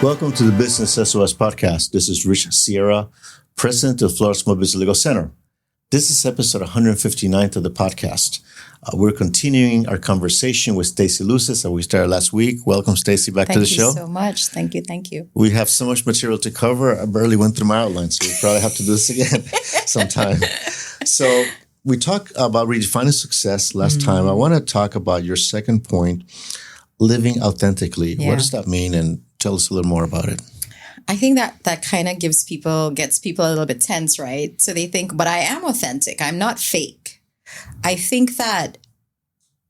Welcome to the Business SOS podcast. This is Rich Sierra, president of Florida Small Business Legal Center. This is episode 159 of the podcast. We're continuing our conversation with Stacy Lucis that we started last week. Welcome, Stacy, back to the show. Thank you so much. Thank you. We have so much material to cover. I barely went through my outline, so we probably have to do this again sometime. So we talked about redefining success last time. I want to talk about your second point, living authentically. Yeah. What does that mean? And tell us a little more about it. I think that kind of gets people a little bit tense, right? So they think, but I am authentic. I'm not fake. I think that,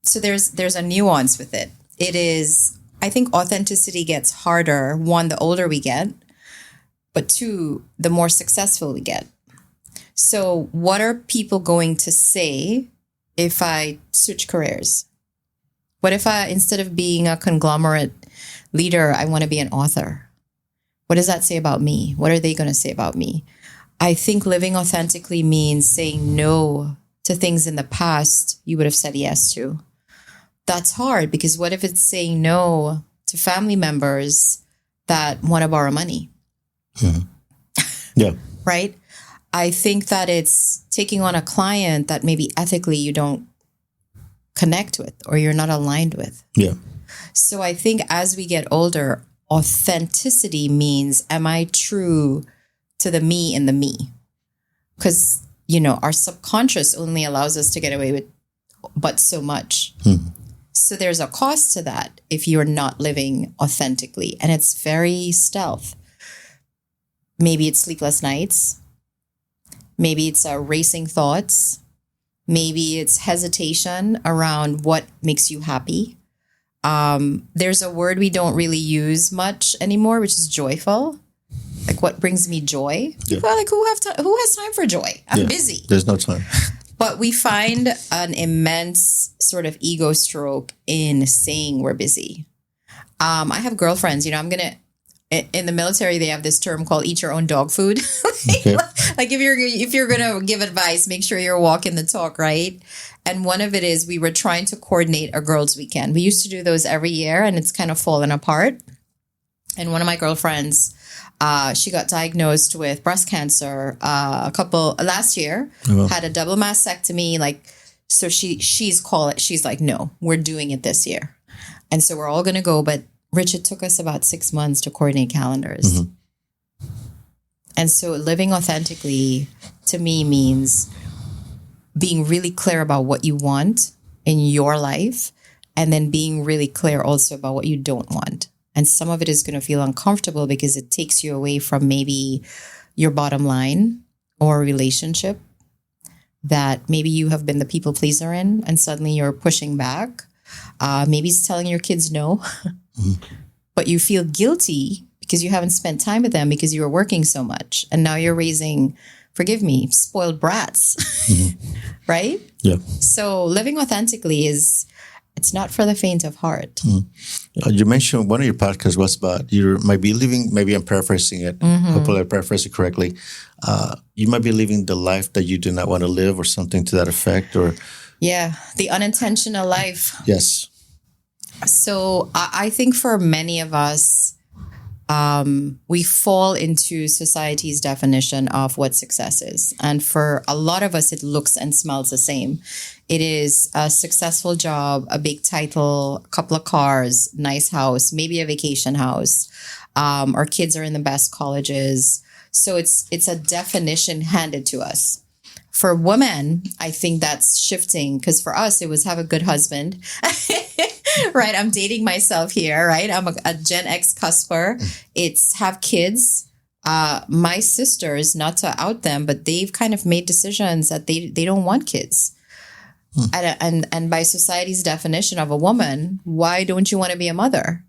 so there's a nuance with it. I think authenticity gets harder, one, the older we get, but two, the more successful we get. So what are people going to say if I switch careers? What if instead of being a conglomerate leader, I want to be an author? What does that say about me? What are they going to say about me? I think living authentically means saying no to things in the past you would have said yes to. That's hard because what if it's saying no to family members that want to borrow money? Mm-hmm. Yeah. Right? I think that it's taking on a client that maybe ethically you don't connect with or you're not aligned with. Yeah. So I think as we get older, authenticity means, am I true to the me in the me? Because, our subconscious only allows us to get away with but so much. So there's a cost to that if you're not living authentically. And it's very stealth. Maybe it's sleepless nights. Maybe it's racing thoughts. Maybe it's hesitation around what makes you happy. There's a word we don't really use much anymore, which is joyful. Like what brings me joy? Yeah. People are like, who has time for joy? I'm busy. There's no time. But we find an immense sort of ego stroke in saying we're busy. I have girlfriends, in the military, they have this term called eat your own dog food. Okay. Like if you're going to give advice, make sure you're walking the talk, right? And one of it is we were trying to coordinate a girls' weekend. We used to do those every year and it's kind of fallen apart. And one of my girlfriends, she got diagnosed with breast cancer last year, had a double mastectomy. So she's like, no, we're doing it this year. And so we're all going to go. But Rich, it took us about 6 months to coordinate calendars. Mm-hmm. And so living authentically to me means being really clear about what you want in your life and then being really clear also about what you don't want. And some of it is going to feel uncomfortable because it takes you away from maybe your bottom line or a relationship that maybe you have been the people pleaser in and suddenly you're pushing back. Maybe it's telling your kids no, but you feel guilty because you haven't spent time with them because you were working so much. And now you're raising, forgive me, spoiled brats, right? Yeah. So living authentically it's not for the faint of heart. You mentioned one of your podcasts was about you might be living, maybe I'm paraphrasing it. Hopefully I paraphrase it correctly. You might be living the life that you do not want to live or something to that effect or... Yeah, the unintentional life. Yes. So I think for many of us, we fall into society's definition of what success is. And for a lot of us, it looks and smells the same. It is a successful job, a big title, a couple of cars, nice house, maybe a vacation house. Our kids are in the best colleges. So it's a definition handed to us. For women, I think that's shifting because for us, it was have a good husband, right? I'm dating myself here, right? I'm a Gen X cusper. It's have kids. My sisters, not to out them, but they've kind of made decisions that they don't want kids. And by society's definition of a woman, why don't you want to be a mother?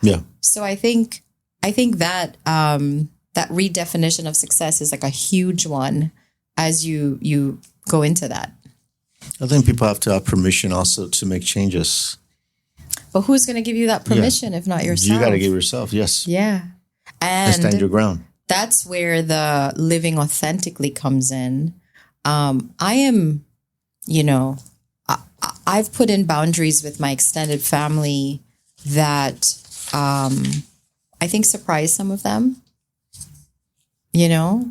Yeah. So I think that that redefinition of success is like a huge one as you go into that. I think people have to have permission also to make changes. But who's going to give you that permission if not yourself? You got to give yourself, yes. Yeah. And stand your ground. That's where the living authentically comes in. I've put in boundaries with my extended family that I I think, surprise some of them, you know?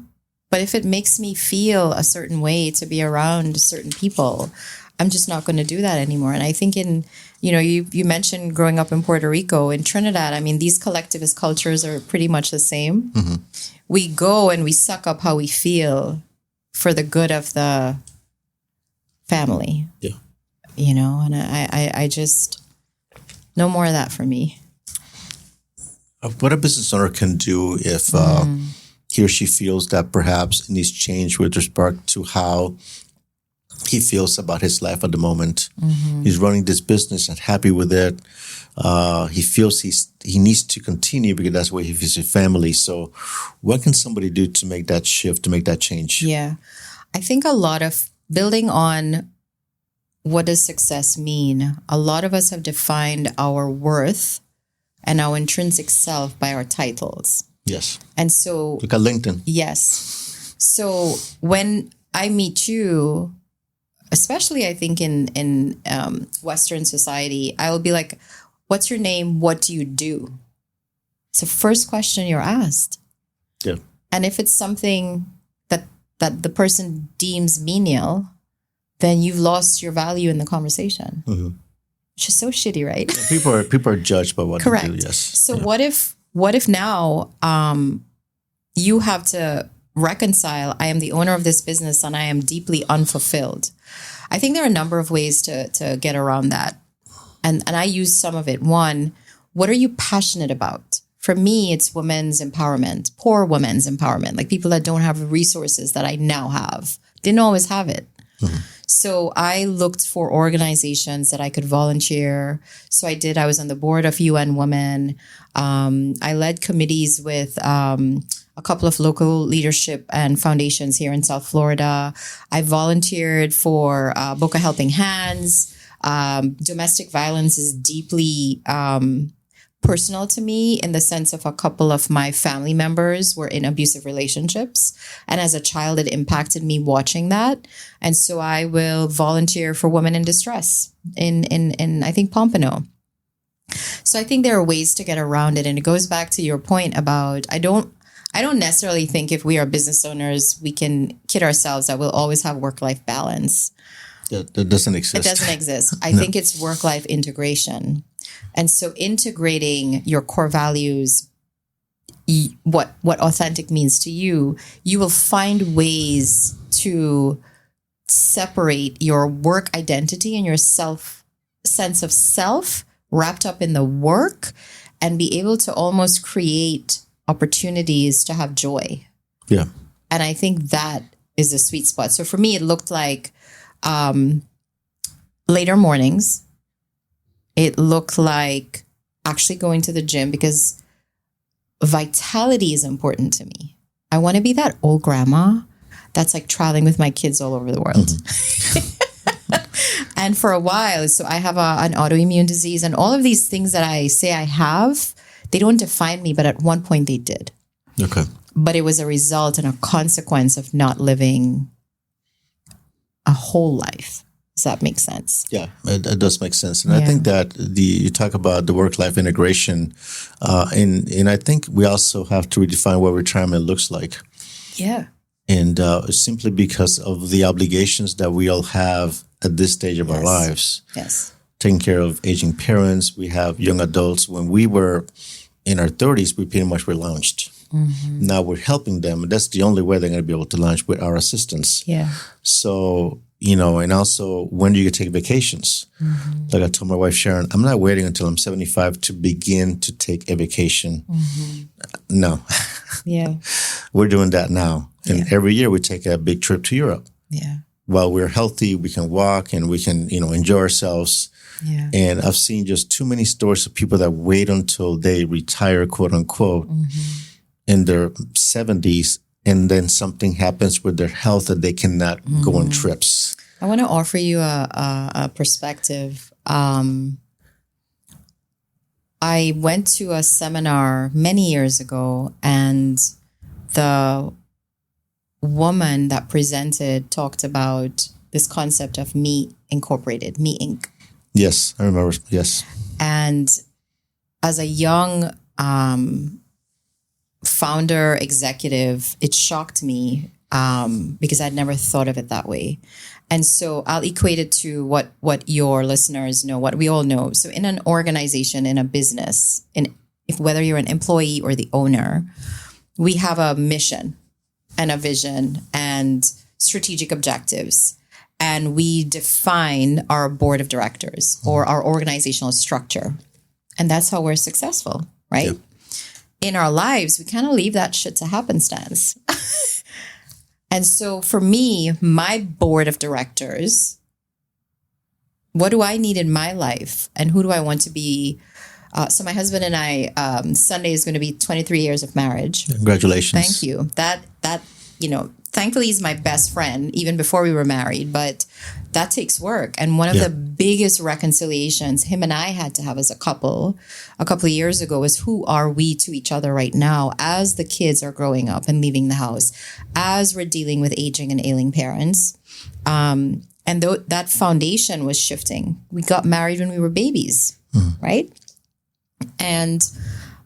But if it makes me feel a certain way to be around certain people, I'm just not going to do that anymore. And I think you mentioned growing up in Puerto Rico, in Trinidad, I mean, these collectivist cultures are pretty much the same. Mm-hmm. We go and we suck up how we feel for the good of the family. Yeah. You know, and I just, no more of that for me. What a business owner can do if he or she feels that perhaps it needs change with respect to how he feels about his life at the moment. Mm-hmm. He's running this business and happy with it. He feels he needs to continue because that's where he feels his family. So what can somebody do to make that shift, to make that change? Yeah. I think a lot of building on what does success mean? A lot of us have defined our worth and our intrinsic self by our titles. Yes. And so... Look at LinkedIn. Yes. So when I meet you, especially I think in Western society, I will be like, what's your name? What do you do? It's the first question you're asked. Yeah. And if it's something that the person deems menial, then you've lost your value in the conversation. Mm-hmm. Which is so shitty, right? Yeah, people are judged by what Correct. they do, yes. So what if now you have to reconcile, I am the owner of this business and I am deeply unfulfilled. I think there are a number of ways to get around that. And I use some of it. One, what are you passionate about? For me, it's women's empowerment, poor women's empowerment, like people that don't have the resources that I now have. Didn't always have it. Mm-hmm. So I looked for organizations that I could volunteer. So I did. I was on the board of UN Women. I led committees with a couple of local leadership and foundations here in South Florida. I volunteered for Boca Helping Hands. Domestic violence is deeply personal to me in the sense of a couple of my family members were in abusive relationships. And as a child, it impacted me watching that. And so I will volunteer for women in distress in I think, Pompano. So I think there are ways to get around it. And it goes back to your point about, I don't necessarily think if we are business owners, we can kid ourselves that we'll always have work-life balance. That doesn't exist. It doesn't exist. I think it's work-life integration. And so integrating your core values, what authentic means to you, you will find ways to separate your work identity and your sense of self wrapped up in the work and be able to almost create opportunities to have joy. Yeah. And I think that is a sweet spot. So for me, it looked like later mornings. It looked like actually going to the gym because vitality is important to me. I want to be that old grandma that's like traveling with my kids all over the world. Mm-hmm. And for a while, so I have an autoimmune disease and all of these things that I say I have, they don't define me, but at one point they did. Okay. But it was a result and a consequence of not living a whole life. Does that make sense? Yeah, it does make sense. And I think that you talk about the work-life integration, and I think we also have to redefine what retirement looks like. Yeah. And simply because of the obligations that we all have at this stage of our lives. Yes. Taking care of aging parents, we have young adults. When we were in our 30s, we pretty much were launched. Mm-hmm. Now we're helping them. That's the only way they're going to be able to launch with our assistance. Yeah. So, and also when do you take vacations? Mm-hmm. Like I told my wife, Sharon, I'm not waiting until I'm 75 to begin to take a vacation. Mm-hmm. No. Yeah. We're doing that now. And every year we take a big trip to Europe. Yeah. While we're healthy, we can walk and we can, enjoy ourselves. Yeah. And I've seen just too many stories of people that wait until they retire, quote unquote, in their 70s. And then something happens with their health that they cannot go on trips. I want to offer you a perspective. I went to a seminar many years ago, and the woman that presented talked about this concept of Me Incorporated, Me Inc. Yes, I remember. Yes. And as a young founder, executive, it shocked me because I'd never thought of it that way. And so I'll equate it to what your listeners know, what we all know. So in an organization, in a business, whether you're an employee or the owner, we have a mission and a vision and strategic objectives. And we define our board of directors or our organizational structure. And that's how we're successful, right? Yep. In our lives, we kind of leave that shit to happenstance. And so for me, my board of directors, what do I need in my life? And who do I want to be? So my husband and I, Sunday is going to be 23 years of marriage. Congratulations. Thank you. That thankfully he's my best friend even before we were married, but that takes work. And one of the biggest reconciliations him and I had to have as a couple of years ago was, who are we to each other right now as the kids are growing up and leaving the house, as we're dealing with aging and ailing parents. And that foundation was shifting. We got married when we were babies, right? And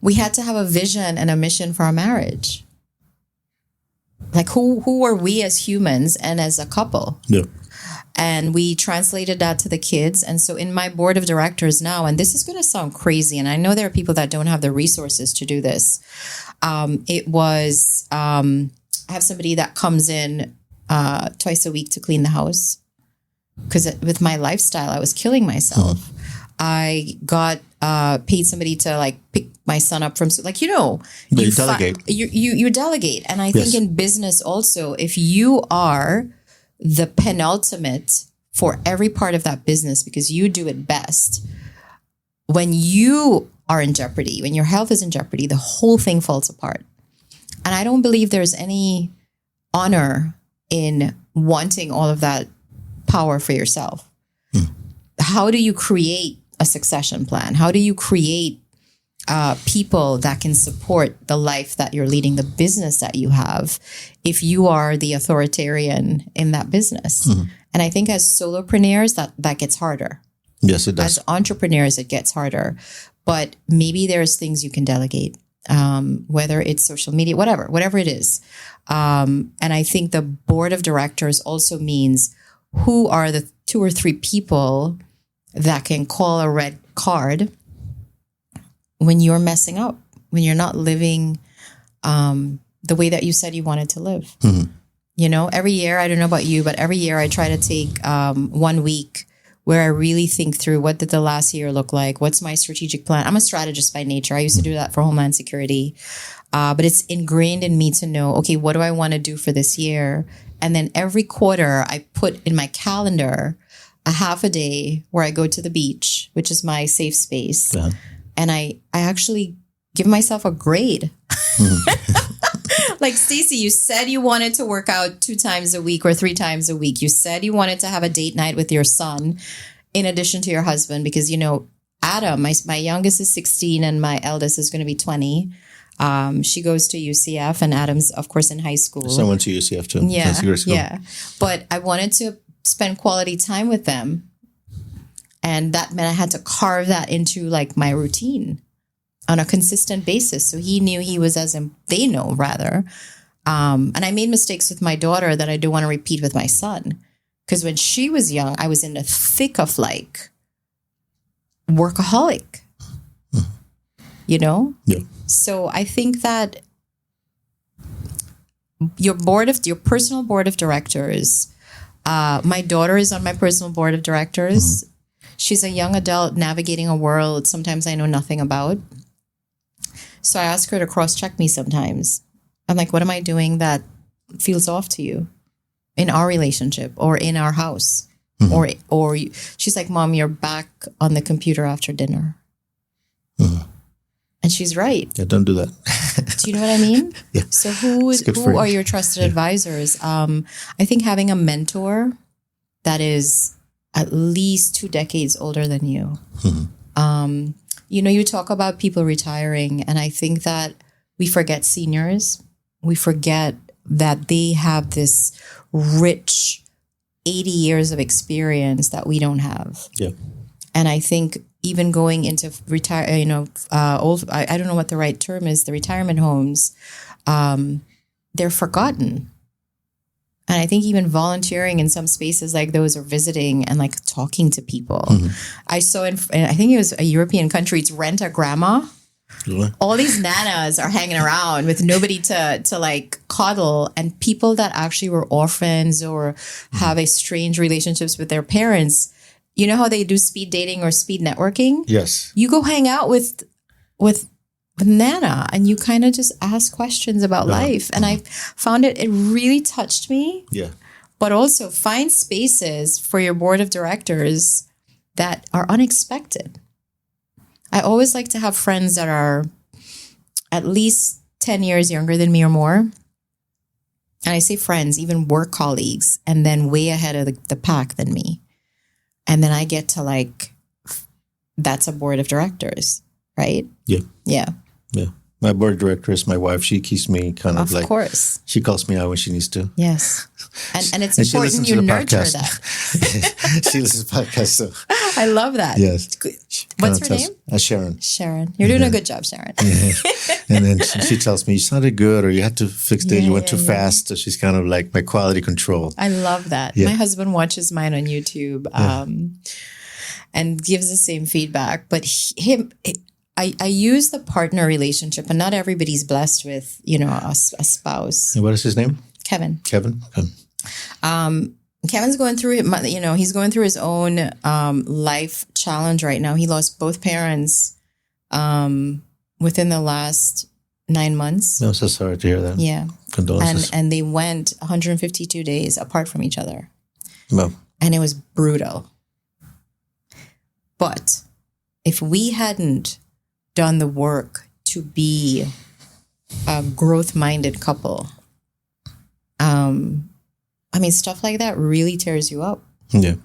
we had to have a vision and a mission for our marriage. Like who are we as humans and as a couple? Yeah. And we translated that to the kids. And so in my board of directors now, and this is going to sound crazy, and I know there are people that don't have the resources to do this. I have somebody that comes in twice a week to clean the house because with my lifestyle, I was killing myself. I got paid somebody to pick my son up from school. You delegate. You delegate. And I think in business also, if you are the penultimate for every part of that business because you do it best, when you are in jeopardy, when your health is in jeopardy, the whole thing falls apart. And I don't believe there's any honor in wanting all of that power for yourself. How do you create a succession plan? How do you create people that can support the life that you're leading, the business that you have, if you are the authoritarian in that business? And I think as solopreneurs, that gets harder. Yes, it does. As entrepreneurs, it gets harder. But maybe there's things you can delegate, whether it's social media, whatever it is. And I think the board of directors also means who are the 2 or 3 people that can call a red card when you're messing up, when you're not living the way that you said you wanted to live. Every year, I don't know about you, but every year I try to take 1 week where I really think through, what did the last year look like? What's my strategic plan? I'm a strategist by nature. I used to do that for Homeland Security. But it's ingrained in me to know, okay, what do I want to do for this year? And then every quarter I put in my calendar a half a day where I go to the beach, which is my safe space. And I actually give myself a grade. Like, Stacey, you said you wanted to work out 2 times a week or 3 times a week. You said you wanted to have a date night with your son in addition to your husband, because, Adam, my youngest is 16 and my eldest is going to be 20. She goes to UCF, and Adam's, of course, in high school. So I went to UCF too. Yeah. But I wanted to spend quality time with them. And that meant I had to carve that into my routine on a consistent basis. So he knew he was they know rather. And I made mistakes with my daughter that I don't want to repeat with my son. Because when she was young, I was in the thick of workaholic, Yeah. So I think that your personal board of directors, my daughter is on my personal board of directors. She's a young adult navigating a world sometimes I know nothing about. So I ask her to cross-check me sometimes. I'm like, what am I doing that feels off to you in our relationship or in our house? Or she's like, Mom, you're back on the computer after dinner. And she's right. Yeah, don't do that. Do you know what I mean? Yeah. So who are your trusted advisors? I think having a mentor that is at least 2 decades older than you. You talk about people retiring, and I think that we forget seniors. We forget that they have this rich 80 years of experience that we don't have. Yeah. And I think even going into retire, old, I don't know what the right term is, the retirement homes, they're forgotten. And I think even volunteering in some spaces like those, or visiting and like talking to people. I saw I think it was a European country, it's Rent a Grandma. Really? All these nanas are hanging around with nobody to like coddle, and people that actually were orphans or have a strange relationships with their parents. You know how they do speed dating or speed networking? Yes. You go hang out with Nana and you kind of just ask questions about life. And I found it really touched me. Yeah. But also find spaces for your board of directors that are unexpected. I always like to have friends that are at least 10 years younger than me or more. And I say friends, even work colleagues, and then way ahead of the pack than me. And then I get to like, that's a board of directors, right? Yeah. Yeah. Yeah. My board of directors, my wife, she keeps me kind of like, of course. She calls me out when she needs to. Yes. And it's important you nurture that. She listens to the podcast. So. I love that. Yes. What's her name? Sharon. Sharon. You're doing a good job, Sharon. Yeah. And then she tells me, you sounded good, or you had to fix this, you went too fast. So she's kind of like my quality control. I love that. Yeah. My husband watches mine on YouTube and gives the same feedback. But I use the partner relationship, and not everybody's blessed with, a spouse. And what is his name? Kevin. Kevin's going through, he's going through his own life challenge right now. He lost both parents within the last 9 months. I'm so sorry to hear that. Yeah. Condolences. And they went 152 days apart from each other. Well. And it was brutal. But if we hadn't done the work to be a growth-minded couple, stuff like that really tears you up. Yeah.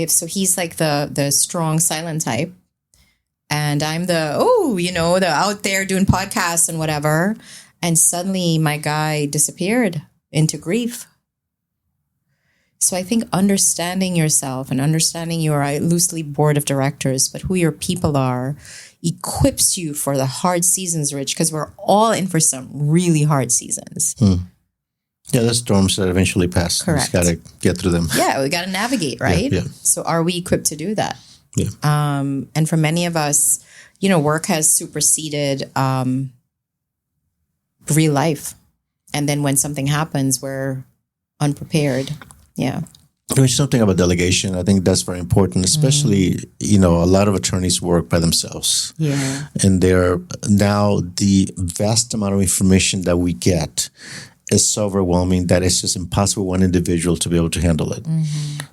So he's like the strong, silent type, and I'm the out there doing podcasts and whatever. And suddenly my guy disappeared into grief. So I think understanding yourself and understanding your loosely board of directors, but who your people are, equips you for the hard seasons, Rich, because we're all in for some really hard seasons. Yeah, the storms that eventually pass. Correct. We just got to get through them. Yeah, we got to navigate, right? Yeah. So are we equipped to do that? Yeah. And for many of us, work has superseded real life. And then when something happens, we're unprepared. Yeah. There's something about delegation. I think that's very important, especially, a lot of attorneys work by themselves. Yeah. And now the vast amount of information that we get is so overwhelming that it's just impossible for one individual to be able to handle it.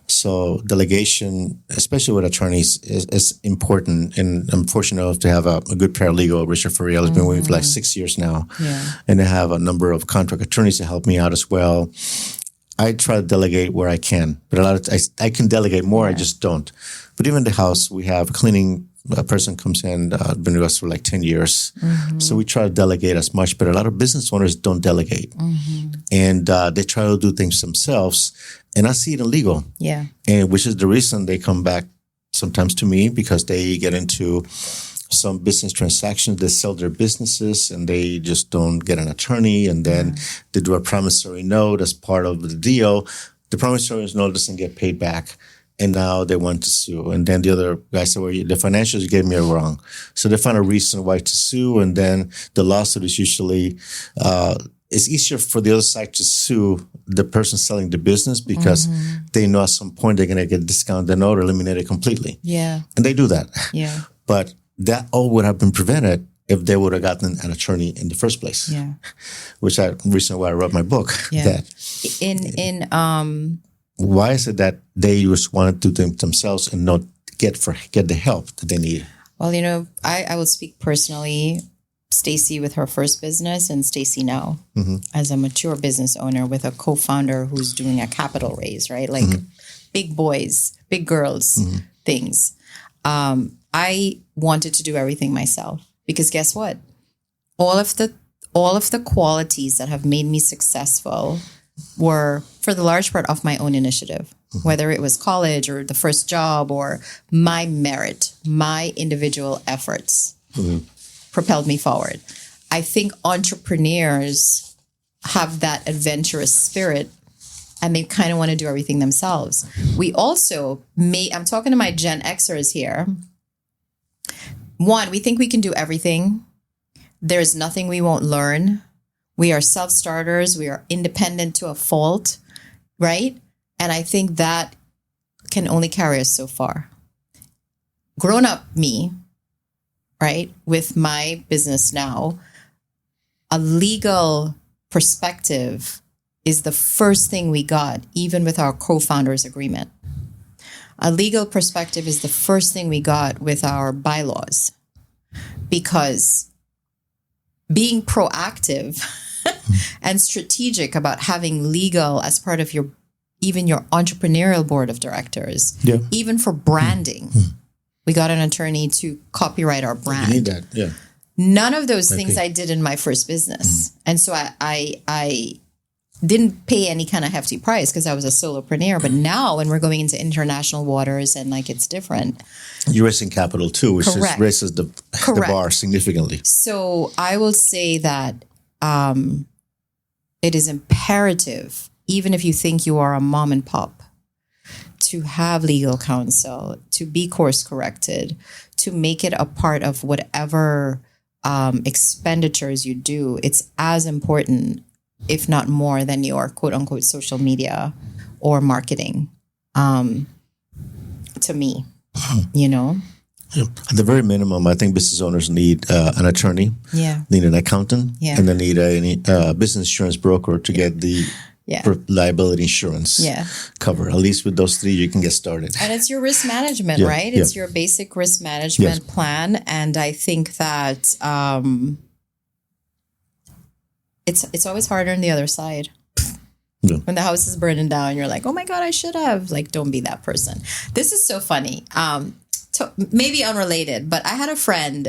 So delegation, especially with attorneys, is important. And I'm fortunate enough to have a good paralegal, Richard Fariel, has been with me for like 6 years now. Yeah. And I have a number of contract attorneys to help me out as well. I try to delegate where I can, but a lot of times I can delegate more. I just don't. But even the house, we have a cleaning person comes in, been with us for like 10 years. So we try to delegate as much, but a lot of business owners don't delegate. And they try to do things themselves. And I see it in legal. Yeah. And which is the reason they come back sometimes to me, because they get into some business transactions, they sell their businesses and they just don't get an attorney. And then they do a promissory note as part of the deal. The promissory note doesn't get paid back. And now they want to sue. And then the other guy said, well, the financials you gave me are wrong. So they find a reason why to sue. And then the lawsuit is usually, it's easier for the other side to sue the person selling the business because they know at some point they're going to get a discount, the note, or eliminate it completely. Yeah. And they do that. Yeah. But that all would have been prevented if they would have gotten an attorney in the first place. Yeah. Which I recently why I wrote my book. Yeah. Why is it that they just want to do things themselves and not get the help that they need? Well, I will speak personally. Stacy with her first business and Stacy now as a mature business owner with a co-founder who's doing a capital raise, right? Like big boys, big girls things. I wanted to do everything myself because guess what? All of the qualities that have made me successful were, for the large part, of my own initiative. whether it was college or the first job or my merit, my individual efforts propelled me forward. I think entrepreneurs have that adventurous spirit and they kind of want to do everything themselves. We also I'm talking to my Gen Xers here. One, we think we can do everything. There's nothing we won't learn. We are self-starters. We are independent to a fault, right? And I think that can only carry us so far. Grown up me, right, with my business now, a legal perspective is the first thing we got, even with our co-founders agreement. A legal perspective is the first thing we got with our bylaws, because being proactive and strategic about having legal as part of your entrepreneurial board of directors, even for branding, we got an attorney to copyright our brand. You need that, yeah. None of those things I did in my first business. And so I didn't pay any kind of hefty price because I was a solopreneur. But now when we're going into international waters and like it's different. You're raising capital too, which just raises the bar significantly. So I will say that it is imperative, even if you think you are a mom and pop, to have legal counsel, to be course corrected, to make it a part of whatever expenditures you do. It's as important, if not more, than your quote unquote social media or marketing, to me, you know? Yeah. At the very minimum, I think business owners need an attorney, need an accountant, and they need a business insurance broker to get the liability insurance cover. At least with those three, you can get started. And it's your risk management, right? It's your basic risk management plan. And I think that it's always harder on the other side. Yeah. When the house is burning down, you're like, oh my God, I should have. Like, don't be that person. This is so funny. Maybe unrelated, but I had a friend,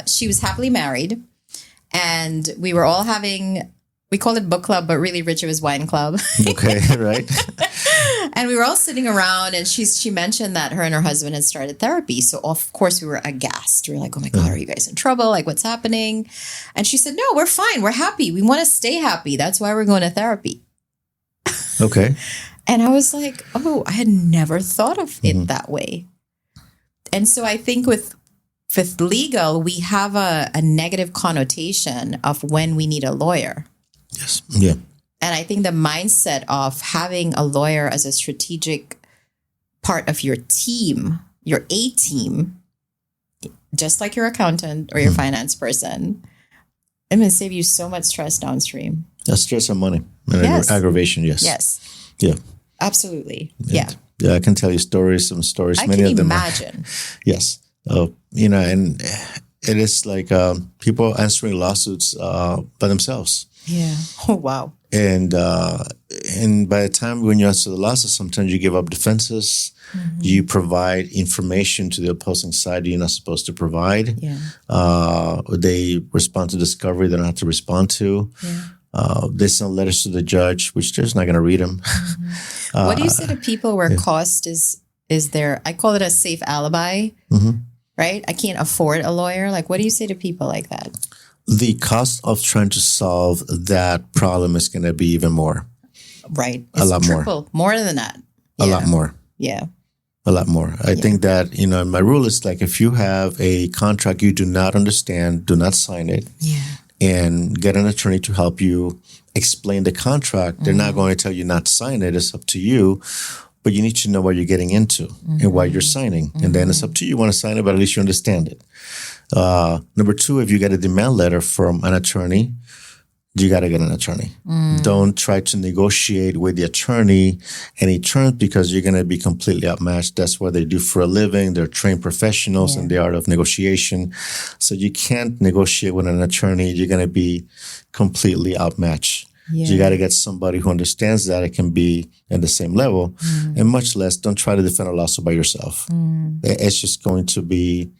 she was happily married, and we were all having, we called it book club, but really Rich, it was wine club. Okay, right. And we were all sitting around, and she mentioned that her and her husband had started therapy. So of course we were aghast. We were like, oh my God, are you guys in trouble? Like, what's happening? And she said, no, we're fine. We're happy. We want to stay happy. That's why we're going to therapy. Okay. And I was like, oh, I had never thought of it that way. And so I think with legal, we have a negative connotation of when we need a lawyer. Yes. Yeah. And I think the mindset of having a lawyer as a strategic part of your team, your A team, just like your accountant or your finance person, I'm going to save you so much stress downstream. That's stress and money and aggravation. Yes. Yes. Yeah. Absolutely. And, yeah. Yeah, I can tell you some stories. I Many can of them imagine. Yes. And it is like people answering lawsuits by themselves. Yeah. Oh, wow. And by the time when you answer the lawsuit, sometimes you give up defenses. You provide information to the opposing side you're not supposed to provide. Yeah. They respond to discovery they don't have to respond to. Yeah. They send letters to the judge, which they're just not going to read them. What do you say to people where cost is there? I call it a safe alibi, right? I can't afford a lawyer. Like, what do you say to people like that? The cost of trying to solve that problem is going to be even more. Right. It's a lot triple, more than that. A lot more. Yeah. A lot more. I think that, my rule is like, if you have a contract you do not understand, do not sign it. Yeah. And get an attorney to help you explain the contract. They're not going to tell you not to sign it. It's up to you. But you need to know what you're getting into and why you're signing. And then it's up to you. You want to sign it, but at least you understand it. Number two, if you get a demand letter from an attorney, you got to get an attorney. Don't try to negotiate with the attorney any terms, because you're going to be completely outmatched. That's what they do for a living. They're trained professionals in the art of negotiation. So you can't negotiate with an attorney. You're going to be completely outmatched. Yeah. You got to get somebody who understands that it can be at the same level. And much less, don't try to defend a lawsuit by yourself. It's just going to be,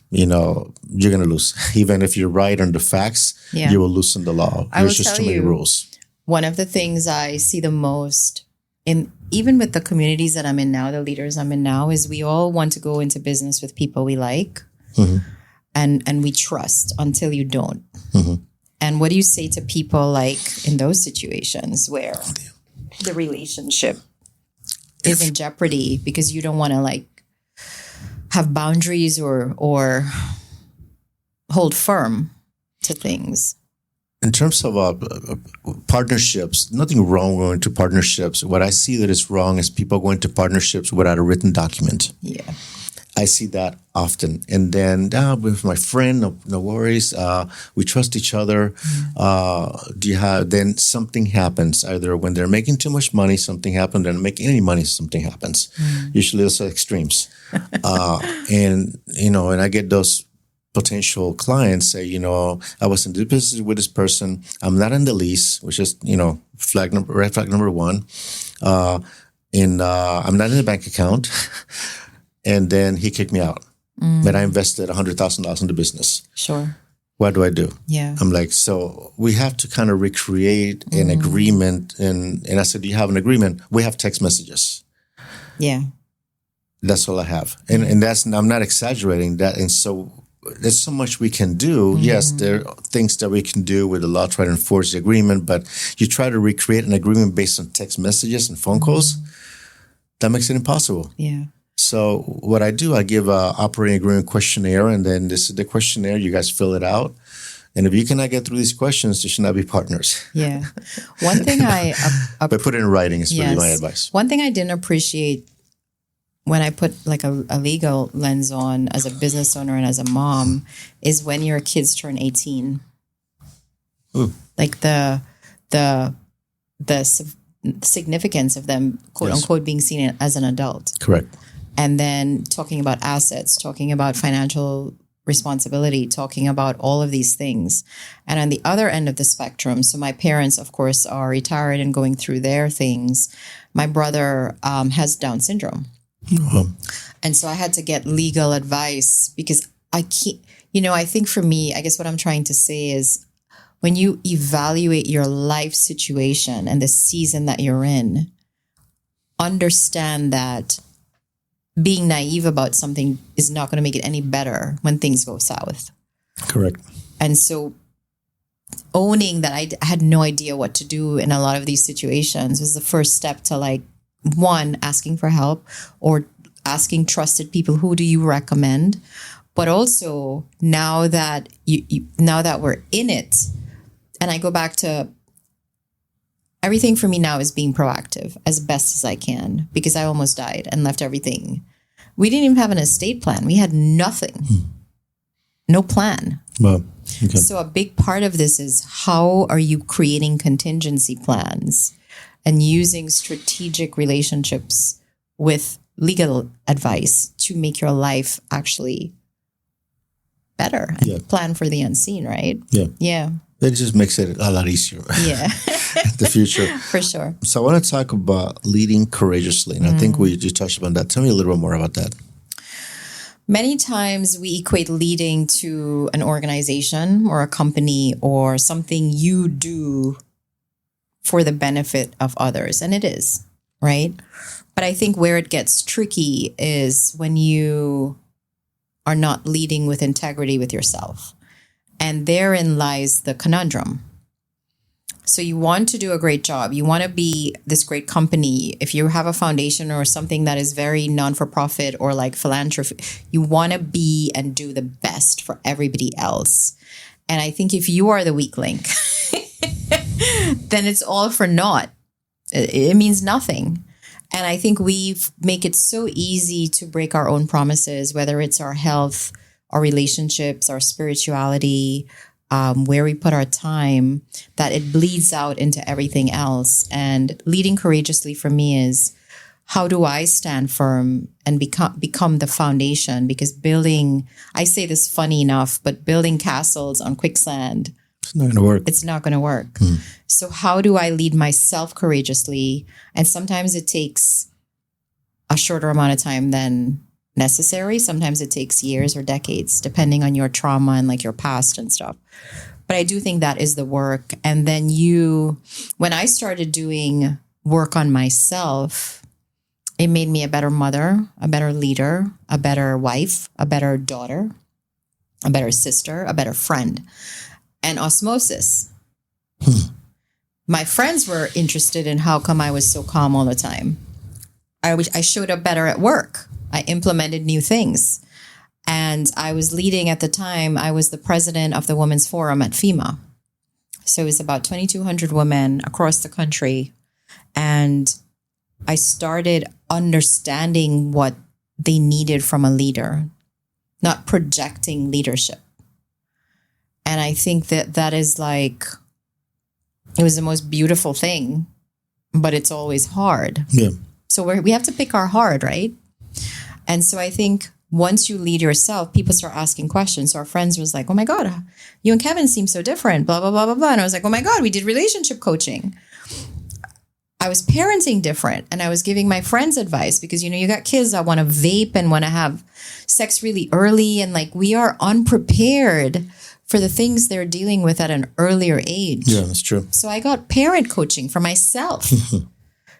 you're going to lose. Even if you're right on the facts, you will loosen the law. There's just too many rules. One of the things I see the most in even with the communities that I'm in now, the leaders I'm in now, is we all want to go into business with people we like and we trust until you don't. And what do you say to people like in those situations where the relationship is in jeopardy because you don't want to like have boundaries or hold firm to things? In terms of partnerships, nothing wrong going to partnerships. What I see that is wrong is people going to partnerships without a written document. Yeah. I see that often. And then with my friend, no worries. We trust each other. Then something happens. Either when they're making too much money, something happens. They're not making any money, something happens. Usually those are extremes. And I get those potential clients say, I was in this business with this person. I'm not in the lease, which is, red flag number one. I'm not in the bank account. And then he kicked me out. But I invested $100,000 in the business. Sure. What do I do? Yeah. I'm like, so we have to kind of recreate an agreement. And I said, do you have an agreement? We have text messages. Yeah. That's all I have. And I'm not exaggerating that. And so there's so much we can do. Yes, there are things that we can do with the law, try to enforce the agreement, but you try to recreate an agreement based on text messages and phone calls, that makes it impossible. Yeah. So what I do, I give a operating agreement questionnaire, and then this is the questionnaire. You guys fill it out. And if you cannot get through these questions, you should not be partners. Yeah. One thing but put it in writing is really my advice. One thing I didn't appreciate when I put like a legal lens on as a business owner and as a mom is when your kids turn 18. Ooh. Like the significance of them, quote unquote, being seen as an adult. Correct. And then talking about assets, talking about financial responsibility, talking about all of these things. And on the other end of the spectrum, so my parents, of course, are retired and going through their things. My brother has Down syndrome. And so I had to get legal advice because I can't, I think for me, I guess what I'm trying to say is when you evaluate your life situation and the season that you're in, understand that being naive about something is not going to make it any better when things go south. Correct. And so owning that I had no idea what to do in a lot of these situations was the first step to like, one, asking for help or asking trusted people, who do you recommend? But also now that now that we're in it, and I go back to everything for me now is being proactive as best as I can because I almost died and left everything. We didn't even have an estate plan. We had nothing, no plan. Well, okay. So a big part of this is how are you creating contingency plans and using strategic relationships with legal advice to make your life actually better and plan for the unseen, right? Yeah. Yeah. It just makes it a lot easier. Yeah. The future. For sure. So I want to talk about leading courageously. And I think you touched upon that. Tell me a little bit more about that. Many times we equate leading to an organization or a company or something you do for the benefit of others. And it is, right? But I think where it gets tricky is when you are not leading with integrity with yourself. And therein lies the conundrum. So you want to do a great job. You want to be this great company. If you have a foundation or something that is very non-for-profit or like philanthropy, you want to be and do the best for everybody else. And I think if you are the weak link, then it's all for naught. It means nothing. And I think we make it so easy to break our own promises, whether it's our health, our relationships, our spirituality, where we put our time, that it bleeds out into everything else. And leading courageously for me is, how do I stand firm and become the foundation? Because building, I say this funny enough, but building castles on quicksand, it's not going to work. It's not going to work. So how do I lead myself courageously? And sometimes it takes a shorter amount of time than necessary. Sometimes it takes years or decades, depending on your trauma and like your past and stuff. But I do think that is the work. And then when I started doing work on myself, it made me a better mother, a better leader, a better wife, a better daughter, a better sister, a better friend, and osmosis. My friends were interested in how come I was so calm all the time. I showed up better at work. I implemented new things. And I was leading at the time, I was the president of the Women's Forum at FEMA. So it was about 2,200 women across the country. And I started understanding what they needed from a leader, not projecting leadership. And I think that is like, it was the most beautiful thing, but it's always hard. Yeah. So we have to pick our hard, right? And so I think once you lead yourself, people start asking questions. So our friends was like, oh my God, you and Kevin seem so different, blah, blah, blah, blah, blah. And I was like, oh my God, we did relationship coaching. I was parenting different, and I was giving my friends advice because, you got kids that want to vape and want to have sex really early. And like, we are unprepared for the things they're dealing with at an earlier age. Yeah, that's true. So I got parent coaching for myself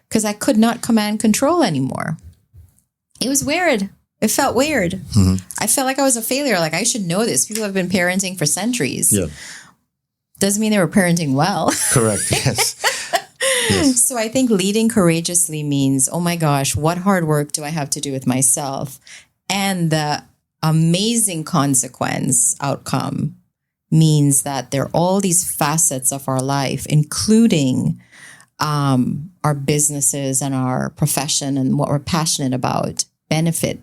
because I could not command control anymore. It was weird. It felt weird. Mm-hmm. I felt like I was a failure. Like, I should know this. People have been parenting for centuries. Yeah. Doesn't mean they were parenting well. Correct. Yes. Yes. So I think leading courageously means, oh my gosh, what hard work do I have to do with myself? And the amazing outcome means that there are all these facets of our life, including our businesses and our profession and what we're passionate about, benefit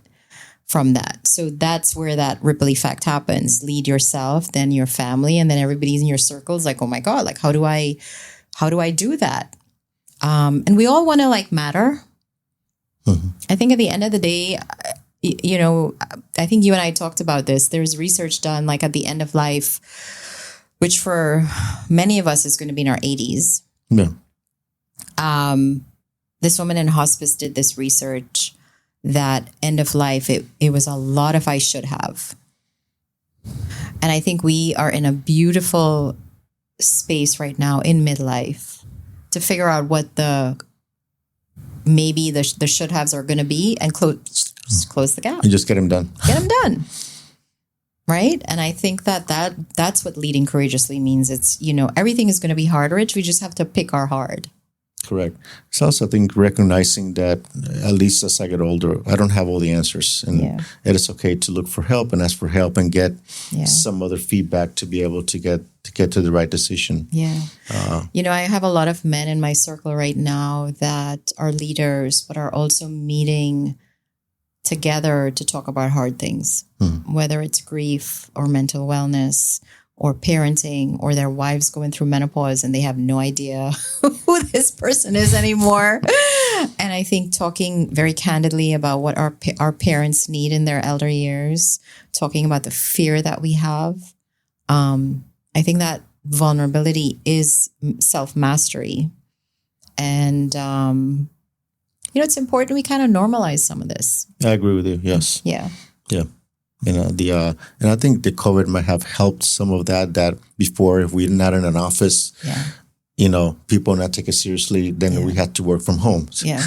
from that. So that's where that ripple effect happens. Lead yourself, then your family, and then everybody in your circle is like, oh my God, like, how do I do that? And we all want to like matter. Mm-hmm. I think at the end of the day, I think you and I talked about this. There's research done like at the end of life, which for many of us is going to be in our 80s. Yeah. This woman in hospice did this research that end of life, it was a lot of I should have. And I think we are in a beautiful space right now in midlife to figure out what the should haves are going to be and close the gap. And just get them done. Get them done. Right? And I think that's what leading courageously means. It's, everything is going to be hard, Rich. We just have to pick our hard. Correct. It's also, I think, recognizing that at least as I get older, I don't have all the answers. And it is okay to look for help and ask for help and get some other feedback to be able to get to the right decision. Yeah. I have a lot of men in my circle right now that are leaders, but are also meeting together to talk about hard things, whether it's grief or mental wellness or parenting, or their wives going through menopause and they have no idea who this person is anymore. And I think talking very candidly about what our parents need in their elder years, talking about the fear that we have. I think that vulnerability is self-mastery. And, it's important we kind of normalize some of this. I agree with you. Yes. Yeah. Yeah. And I think the COVID might have helped some of that before, if we're not in an office, people not take it seriously, then we had to work from home. So. Yeah.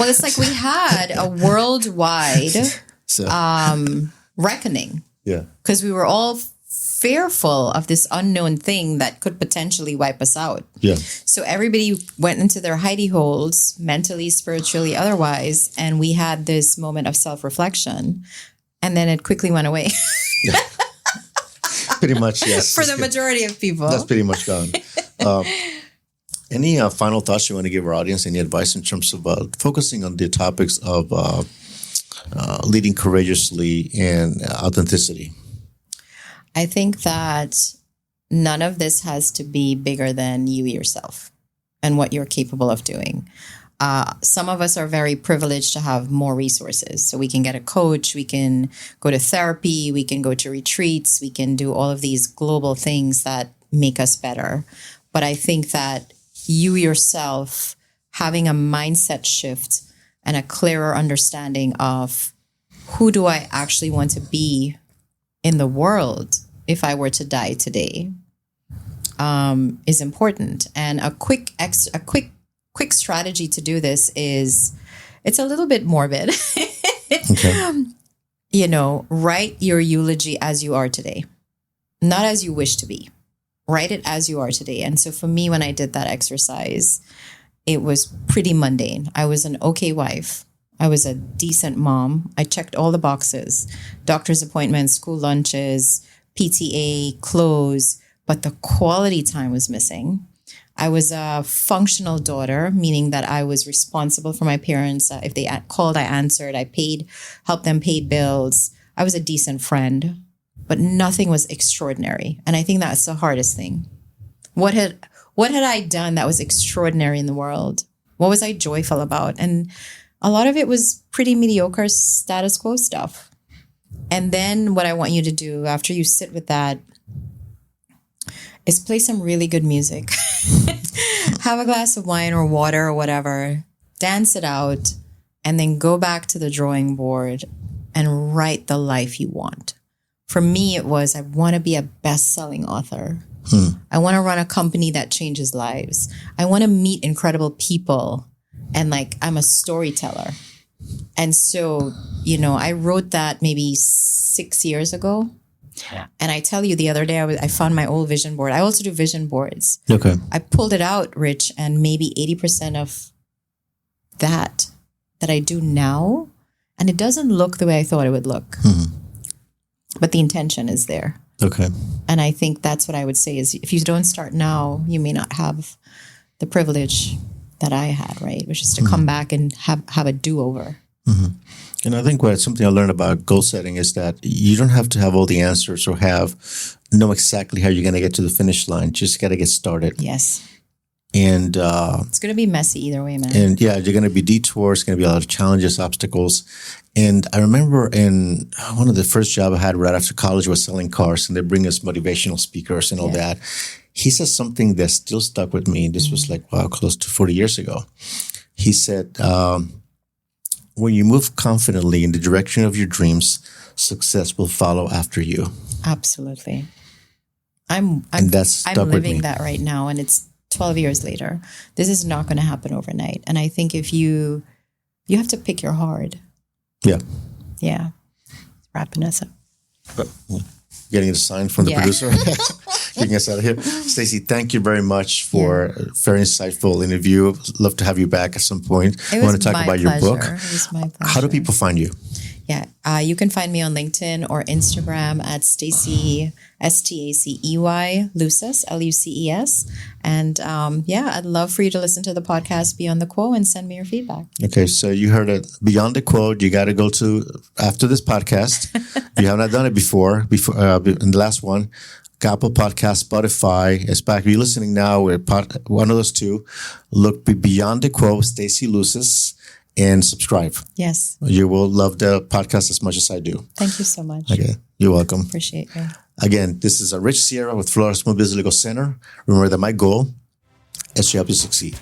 Well, it's like we had a worldwide reckoning. Yeah. Because we were all fearful of this unknown thing that could potentially wipe us out. Yeah. So everybody went into their hidey holes, mentally, spiritually, otherwise, and we had this moment of self-reflection. And then it quickly went away. Yeah. Pretty much, yes. For the majority of people. That's pretty much gone. Any final thoughts you want to give our audience? Any advice in terms of focusing on the topics of leading courageously and authenticity? I think that none of this has to be bigger than you yourself and what you're capable of doing. Some of us are very privileged to have more resources. So we can get a coach, we can go to therapy, we can go to retreats, we can do all of these global things that make us better. But I think that you yourself having a mindset shift and a clearer understanding of who do I actually want to be in the world if I were to die today is important. And a quick quick strategy to do this is, it's a little bit morbid. Okay. Write your eulogy as you are today, not as you wish to be. Write it as you are today. And so for me, when I did that exercise, it was pretty mundane. I was an okay wife. I was a decent mom. I checked all the boxes: doctor's appointments, school lunches, PTA, clothes, but the quality time was missing. I was a functional daughter, meaning that I was responsible for my parents. If they called, I answered. I helped them pay bills. I was a decent friend, but nothing was extraordinary. And I think that's the hardest thing. What had I done that was extraordinary in the world? What was I joyful about? And a lot of it was pretty mediocre status quo stuff. And then what I want you to do after you sit with that is play some really good music. Have a glass of wine or water or whatever, dance it out, and then go back to the drawing board and write the life you want. For me, it was, I want to be a best-selling author. I want to run a company that changes lives. I want to meet incredible people. And I'm a storyteller. And so, I wrote that maybe 6 years ago. And I tell you, the other day, I found my old vision board. I also do vision boards. Okay. I pulled it out, Rich, and maybe 80% of that I do now. And it doesn't look the way I thought it would look. Mm-hmm. But the intention is there. Okay. And I think that's what I would say is, if you don't start now, you may not have the privilege that I had, right? Which is to come back and have a do-over. Mm-hmm. And I think something I learned about goal setting is that you don't have to have all the answers or know exactly how you're going to get to the finish line. Just got to get started. Yes. And it's going to be messy either way, man. And yeah, you're going to be detours, going to be a lot of challenges, obstacles. And I remember in one of the first jobs I had right after college was selling cars, and they bring us motivational speakers and all that. He said something that still stuck with me. This was close to 40 years ago. He said, when you move confidently in the direction of your dreams, success will follow after you. Absolutely. And that's stuck I'm with living me. that right now, and it's 12 years later. This is not going to happen overnight. And I think if you have to pick your hard. Yeah. Yeah. Wrapping us up. Getting a sign from the producer. Getting us out of here. Stacey, thank you very much for a very insightful interview. Love to have you back at some point. I want to talk about your book. It was my pleasure. How do people find you? Yeah, you can find me on LinkedIn or Instagram at Stacey, Stacey, Luces, Luces. And I'd love for you to listen to the podcast Beyond the Quote and send me your feedback. Okay, so you heard it. Beyond the Quote, you got to go to, after this podcast, if you have not done it before in the last one, Apple Podcast, Spotify. It's back. If you're listening now, one of those two. Look Beyond the Quote, Stacey Luces, and subscribe. Yes. You will love the podcast as much as I do. Thank you so much. Okay. You're welcome. Appreciate you. Again, this is Rich Sierra with Florida Small Business Legal Center. Remember that my goal is to help you succeed.